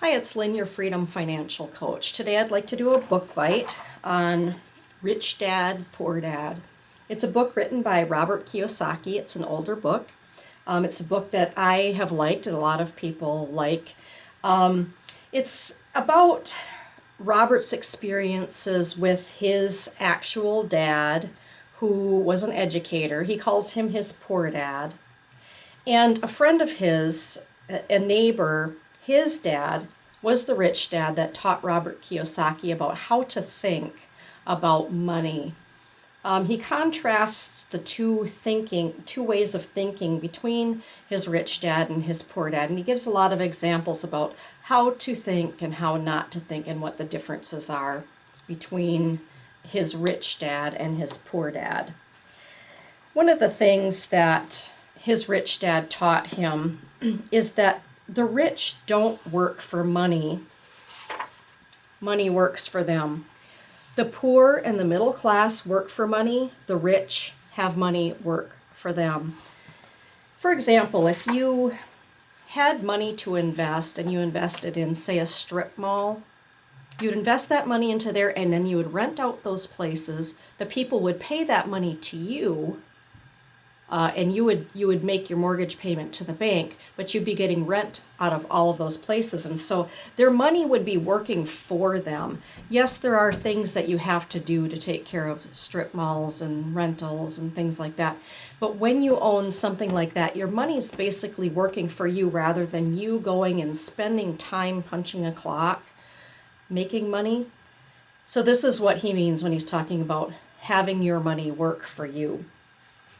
Hi, it's Lynn, your Freedom Financial Coach. Today I'd like to do a book bite on Rich Dad, Poor Dad. It's a book written by Robert Kiyosaki. It's an older book. It's a book that I have liked and a lot of people like. It's about Robert's experiences with his actual dad, who was an educator. He calls him his poor dad. And a friend of his, a neighbor, his dad was the rich dad that taught Robert Kiyosaki about how to think about money. He contrasts the two ways of thinking between his rich dad and his poor dad, and he gives a lot of examples about how to think and how not to think and what the differences are between his rich dad and his poor dad. One of the things that his rich dad taught him is that the rich don't work for money. Money works for them. The poor and the middle class work for money. The rich have money work for them. For example, if you had money to invest and you invested in, say, a strip mall, you'd invest that money into there and then you would rent out those places. The people would pay that money to you. And you would make your mortgage payment to the bank, but you'd be getting rent out of all of those places. And so their money would be working for them. Yes, there are things that you have to do to take care of strip malls and rentals and things like that. But when you own something like that, your money is basically working for you rather than you going and spending time punching a clock, making money. So this is what he means when he's talking about having your money work for you.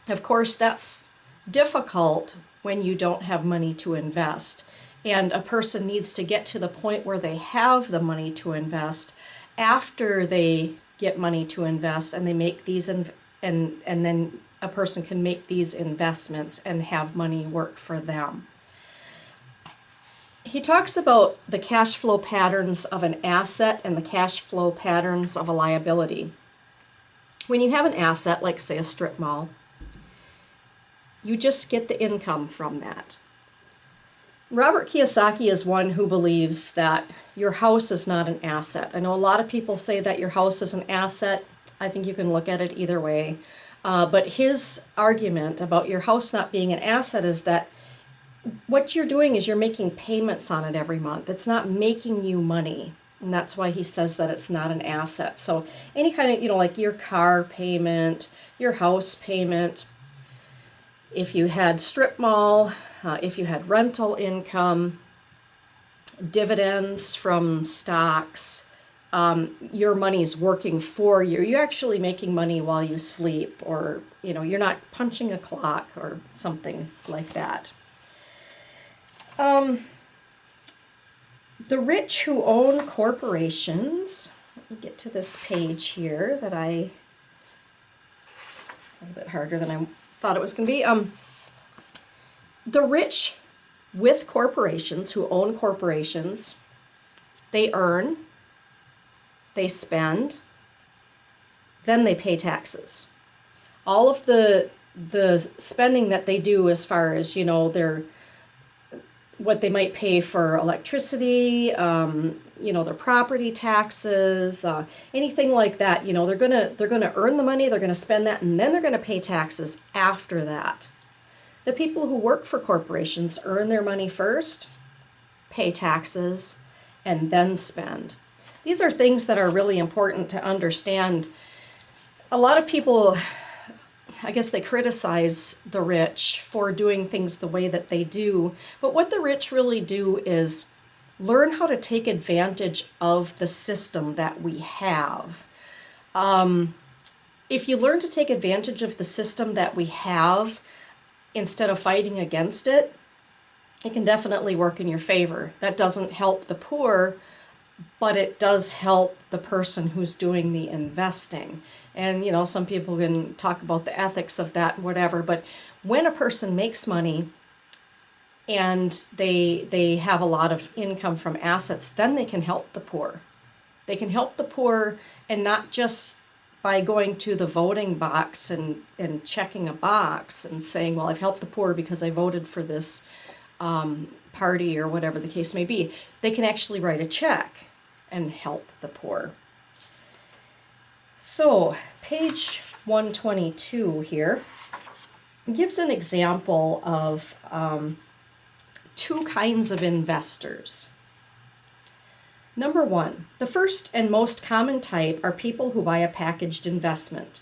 Of course, that's difficult when you don't have money to invest. And a person needs to get to the point where they have the money to invest after they get money to invest and they make these and then a person can make these investments and have money work for them. He talks about the cash flow patterns of an asset and the cash flow patterns of a liability. When you have an asset, like say a strip mall, you just get the income from that. Robert Kiyosaki is one who believes that your house is not an asset. I know a lot of people say that your house is an asset. I think you can look at it either way. But his argument about your house not being an asset is that what you're doing is you're making payments on it every month. It's not making you money. And that's why he says that it's not an asset. So any kind of, like your car payment, your house payment, if you had strip mall, if you had rental income, dividends from stocks, your money's working for you. You're actually making money while you sleep, or you're not punching a clock or something like that. The rich who own corporations, let me get to this page here that a little bit harder than I thought it was going to be. The rich with corporations, who own corporations, they earn, they spend, then they pay taxes. All of the spending that they do as far as, their what they might pay for electricity, their property taxes, anything like that. They're gonna earn the money, they're gonna spend that, and then they're gonna pay taxes after that. The people who work for corporations earn their money first, pay taxes, and then spend. These are things that are really important to understand. A lot of people, I guess, they criticize the rich for doing things the way that they do, but what the rich really do is learn how to take advantage of the system that we have. If you learn to take advantage of the system that we have instead of fighting against it, it can definitely work in your favor. That doesn't help the poor, but it does help the person who's doing the investing. And, some people can talk about the ethics of that, whatever, but when a person makes money and they have a lot of income from assets, then they can help the poor. They can help the poor, and not just by going to the voting box and checking a box and saying, well, I've helped the poor because I voted for this party or whatever the case may be. They can actually write a check and help the poor. So page 122 here gives an example of two kinds of investors. Number one, the first and most common type are people who buy a packaged investment.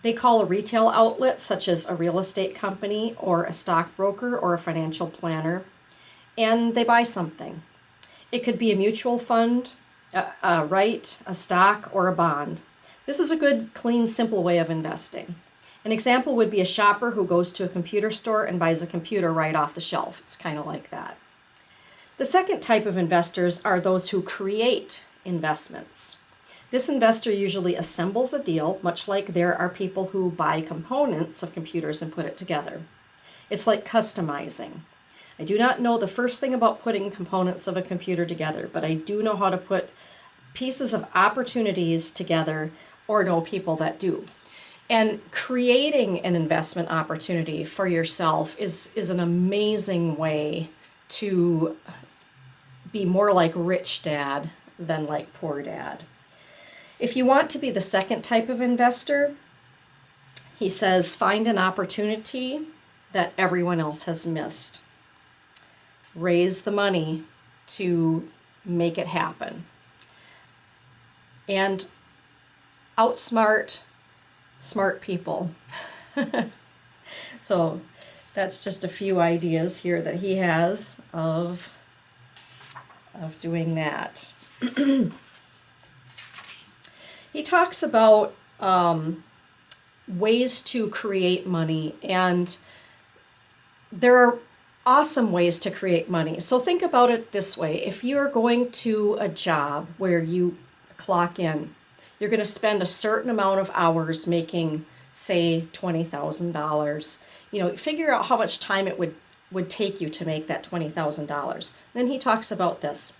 They call a retail outlet, such as a real estate company or a stockbroker or a financial planner, and they buy something. It could be a mutual fund, a right, a stock, or a bond. This is a good, clean, simple way of investing. An example would be a shopper who goes to a computer store and buys a computer right off the shelf. It's kind of like that. The second type of investors are those who create investments. This investor usually assembles a deal, much like there are people who buy components of computers and put it together. It's like customizing. I do not know the first thing about putting components of a computer together, but I do know how to put pieces of opportunities together or know people that do. And creating an investment opportunity for yourself is an amazing way to be more like rich dad than like poor dad. If you want to be the second type of investor, he says, find an opportunity that everyone else has missed. Raise the money to make it happen. And outsmart smart people. So that's just a few ideas here that he has of doing that. He talks about ways to create money, and there are awesome ways to create money. So think about it this way. If you're going to a job where you clock in, you're going to spend a certain amount of hours making, say, $20,000. Figure out how much time it would take you to make that $20,000. Then he talks about this.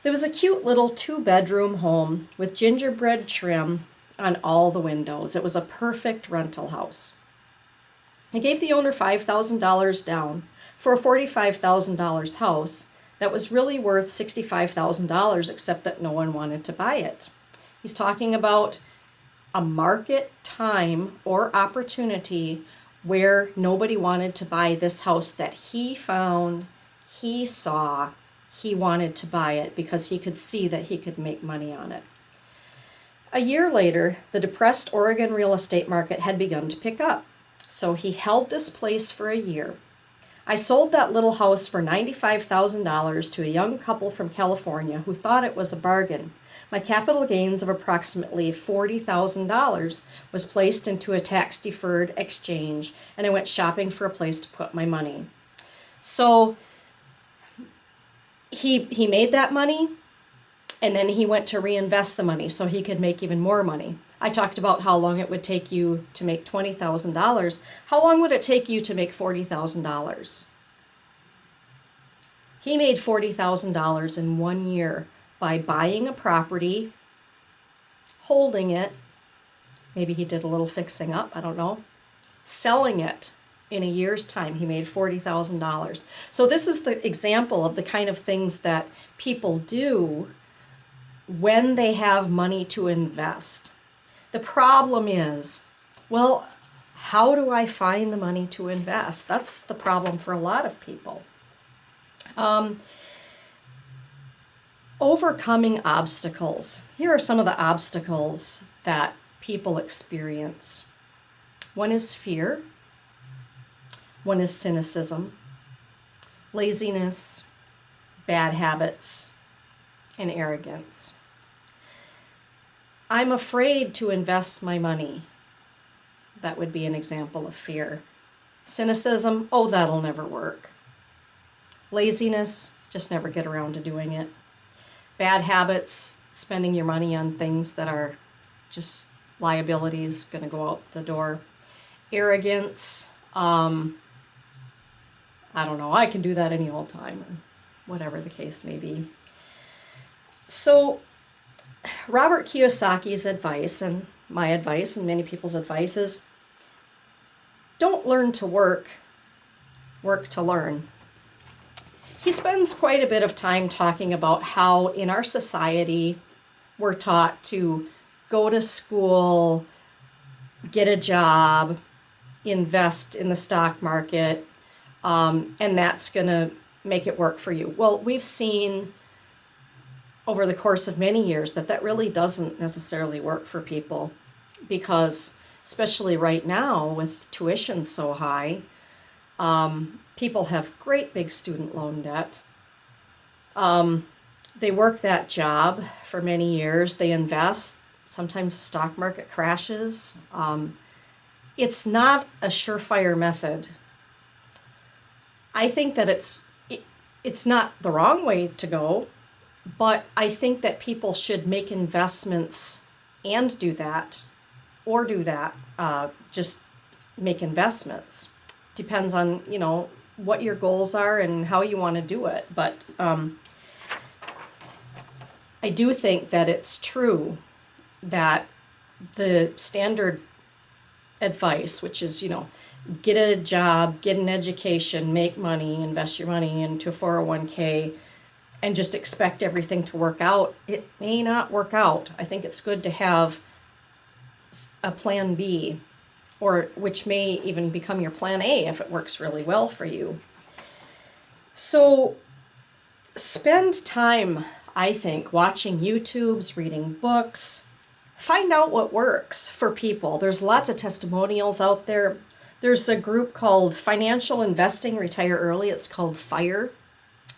There was a cute little 2-bedroom home with gingerbread trim on all the windows. It was a perfect rental house. I gave the owner $5,000 down for a $45,000 house that was really worth $65,000, except that no one wanted to buy it. He's talking about a market time or opportunity where nobody wanted to buy this house that he found, he saw, he wanted to buy it because he could see that he could make money on it. A year later, the depressed Oregon real estate market had begun to pick up, so he held this place for a year. I sold that little house for $95,000 to a young couple from California who thought it was a bargain. My capital gains of approximately $40,000 was placed into a tax-deferred exchange, and I went shopping for a place to put my money. So he made that money, and then he went to reinvest the money so he could make even more money. I talked about how long it would take you to make $20,000. How long would it take you to make $40,000? He made $40,000 in 1 year by buying a property, holding it, maybe he did a little fixing up, I don't know, selling it. In a year's time, he made $40,000. So this is the example of the kind of things that people do when they have money to invest. The problem is, well, how do I find the money to invest? That's the problem for a lot of people. Overcoming obstacles. Here are some of the obstacles that people experience. One is fear. One is cynicism, laziness, bad habits, and arrogance. I'm afraid to invest my money. That would be an example of fear. Cynicism, oh, that'll never work. Laziness, just never get around to doing it. Bad habits, spending your money on things that are just liabilities, going to go out the door. Arrogance, I don't know, I can do that any old time, or whatever the case may be. So Robert Kiyosaki's advice, and my advice, and many people's advice is, don't learn to work, work to learn. he spends quite a bit of time talking about how in our society we're taught to go to school, get a job, invest in the stock market, and that's going to make it work for you. Well, we've seen over the course of many years that really doesn't necessarily work for people, because especially right now with tuition so high, people have great big student loan debt. They work that job for many years, they invest, sometimes the stock market crashes. It's not a surefire method. I think that it's not the wrong way to go, but I think that people should make investments and do that, or do that, just make investments. Depends on, what your goals are and how you want to do it. But I do think that it's true that the standard advice, which is, get a job, get an education, make money, invest your money into a 401k, and just expect everything to work out, it may not work out. I think it's good to have a plan B, or which may even become your plan A if it works really well for you. So spend time, I think, watching YouTubes, reading books. Find out what works for people. There's lots of testimonials out there. There's a group called Financial Investing Retire Early. It's called FIRE.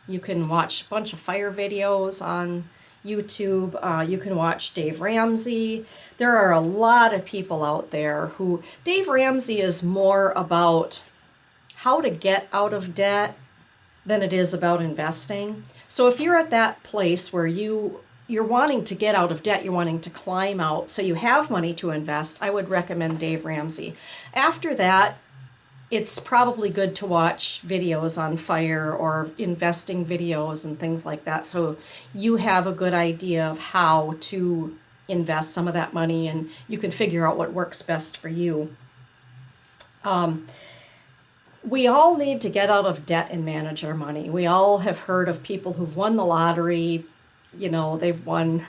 You can watch a bunch of FIRE videos on YouTube. You can watch Dave Ramsey. There are a lot of people out there who... Dave Ramsey is more about how to get out of debt than it is about investing. So if you're at that place where you're wanting to get out of debt, you're wanting to climb out, so you have money to invest, I would recommend Dave Ramsey. After that, it's probably good to watch videos on FIRE or investing videos and things like that, so you have a good idea of how to invest some of that money and you can figure out what works best for you. We all need to get out of debt and manage our money. We all have heard of people who've won the lottery. They've won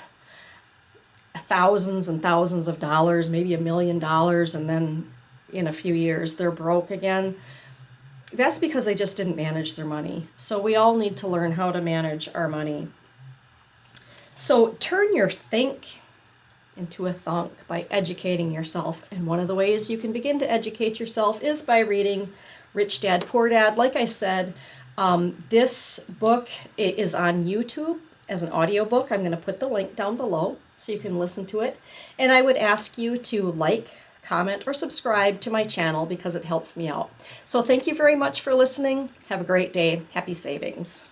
thousands and thousands of dollars, maybe $1 million, and then in a few years they're broke again. That's because they just didn't manage their money. So we all need to learn how to manage our money. So turn your think into a thunk by educating yourself. And one of the ways you can begin to educate yourself is by reading Rich Dad, Poor Dad. Like I said, this book is on YouTube as an audiobook. I'm going to put the link down below so you can listen to it. And I would ask you to like, comment, or subscribe to my channel because it helps me out. So thank you very much for listening. Have a great day. Happy savings.